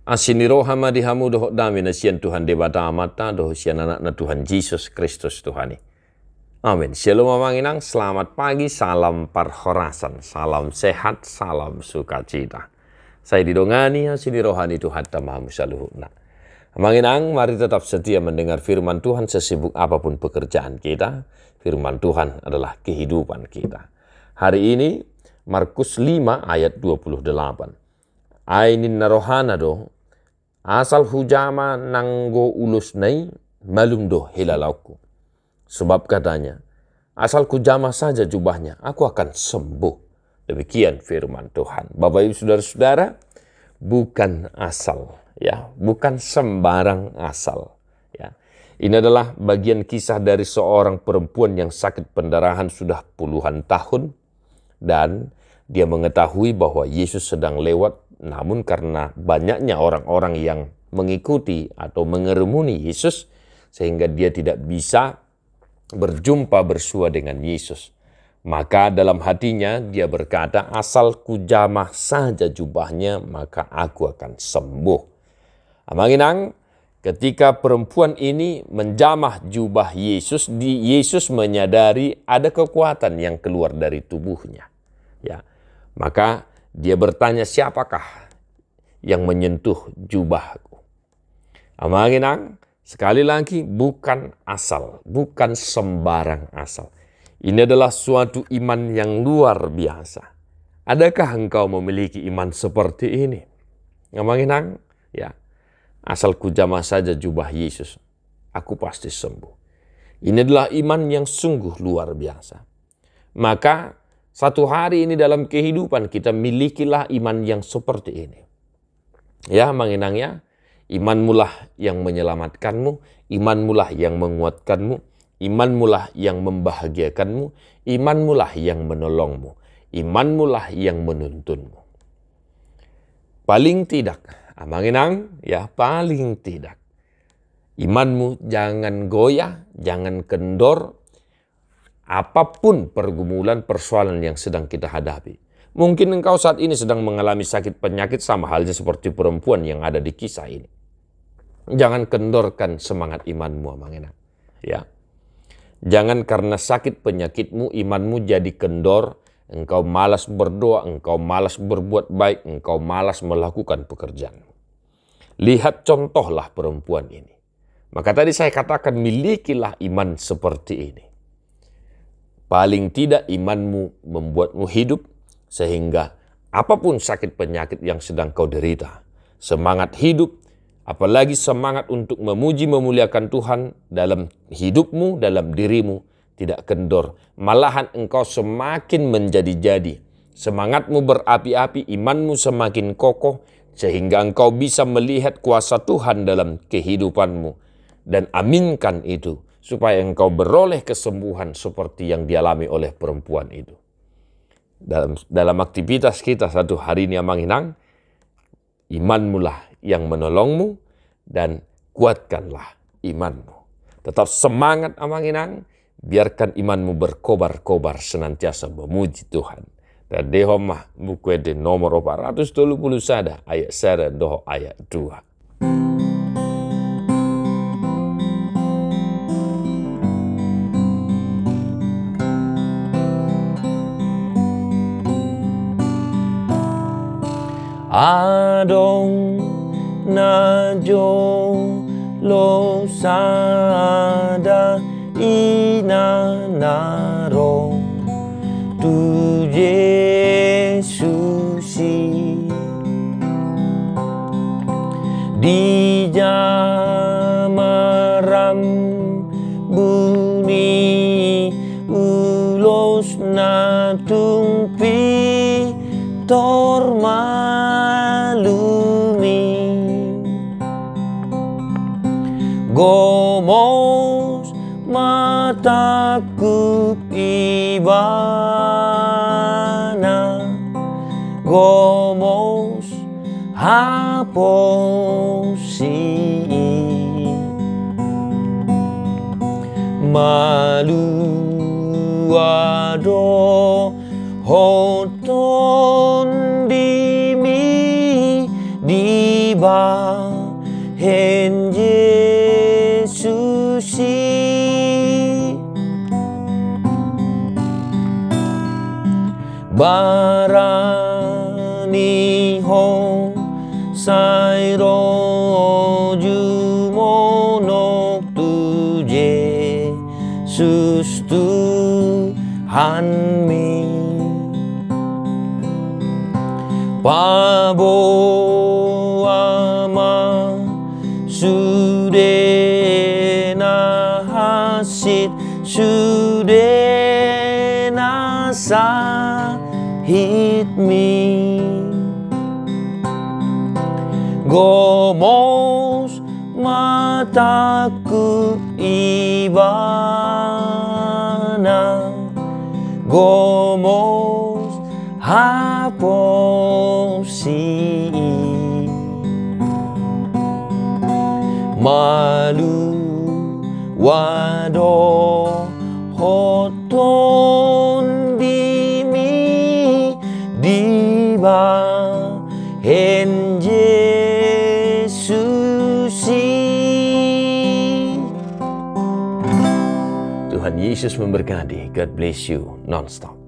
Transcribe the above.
Asiniro hama dihamu dohok dami na sian Tuhan debata amata dohok sian anak na Tuhan Yesus Kristus Tuhani. Amin. Shalom amanginang, selamat pagi, salam parhorasan, salam sehat, salam sukacita. Saya didongani asini rohani Tuhan tamamu saluhuna. Amanginang, mari tetap setia mendengar firman Tuhan sesibuk apapun pekerjaan kita. Firman Tuhan adalah kehidupan kita. Hari ini Markus 5 ayat 28. Ainin narohana do asal hujama nanggo ulus nai malum do hilalauku. Sebab katanya, asal kujama saja jubahnya, aku akan sembuh. Demikian firman Tuhan. Bapak Ibu Saudara-saudara, bukan asal, ya, bukan sembarang asal, ya. Ini adalah bagian kisah dari seorang perempuan yang sakit pendarahan sudah puluhan tahun dan dia mengetahui bahwa Yesus sedang lewat. Namun karena banyaknya orang-orang yang mengikuti atau mengerumuni Yesus, sehingga dia tidak bisa berjumpa bersua dengan Yesus. Maka dalam hatinya dia berkata, asal kujamah saja jubahnya, maka aku akan sembuh. Amanginang, ketika perempuan ini menjamah jubah Yesus, Yesus menyadari ada kekuatan yang keluar dari tubuhnya. Ya, maka dia bertanya, siapakah yang menyentuh jubahku? Amanginang, sekali lagi bukan asal, bukan sembarang asal. Ini adalah suatu iman yang luar biasa. Adakah engkau memiliki iman seperti ini? Amanginang, ya, asal kujamah saja jubah Yesus, aku pasti sembuh. Ini adalah iman yang sungguh luar biasa. Maka satu hari ini dalam kehidupan kita milikilah iman yang seperti ini. Ya, mengenangnya, imanmulah yang menyelamatkanmu, imanmulah yang menguatkanmu, imanmulah yang membahagiakanmu, imanmulah yang menolongmu, imanmulah yang menuntunmu. Paling tidak, mengenang, ya, paling tidak, imanmu jangan goyah, jangan kendor, apapun pergumulan persoalan yang sedang kita hadapi. Mungkin engkau saat ini sedang mengalami sakit penyakit sama halnya seperti perempuan yang ada di kisah ini. Jangan kendorkan semangat imanmu, amanginang. Ya. Jangan karena sakit penyakitmu, imanmu jadi kendor, engkau malas berdoa, engkau malas berbuat baik, engkau malas melakukan pekerjaanmu. Lihat contohlah perempuan ini. Maka tadi saya katakan milikilah iman seperti ini. Paling tidak imanmu membuatmu hidup sehingga apapun sakit penyakit yang sedang kau derita, semangat hidup, apalagi semangat untuk memuji memuliakan Tuhan dalam hidupmu, dalam dirimu tidak kendor. Malahan engkau semakin menjadi-jadi. Semangatmu berapi-api, imanmu semakin kokoh sehingga engkau bisa melihat kuasa Tuhan dalam kehidupanmu. Dan aminkan itu, supaya engkau beroleh kesembuhan seperti yang dialami oleh perempuan itu. Dalam aktivitas kita satu hari ini, amanginang, imanmulah yang menolongmu dan kuatkanlah imanmu. Tetap semangat, amanginang, biarkan imanmu berkobar-kobar senantiasa memuji Tuhan. Dan dehomah buku ede nomor 430 sada ayat sada doho ayat 2. Adong najo lo sada ina narong tu Yesusi di jamaram buni ulos na tumpi tormalumi gomos mataku ibana gomos haposi malu ado hoton di mi di ba Pabo ama sudena hasit sudena sahit mi gomos mataku ibana gomos haposi malu wado hoton dimi diba hen Yesusi. Tuhan Yesus memberkati. God bless you non-stop.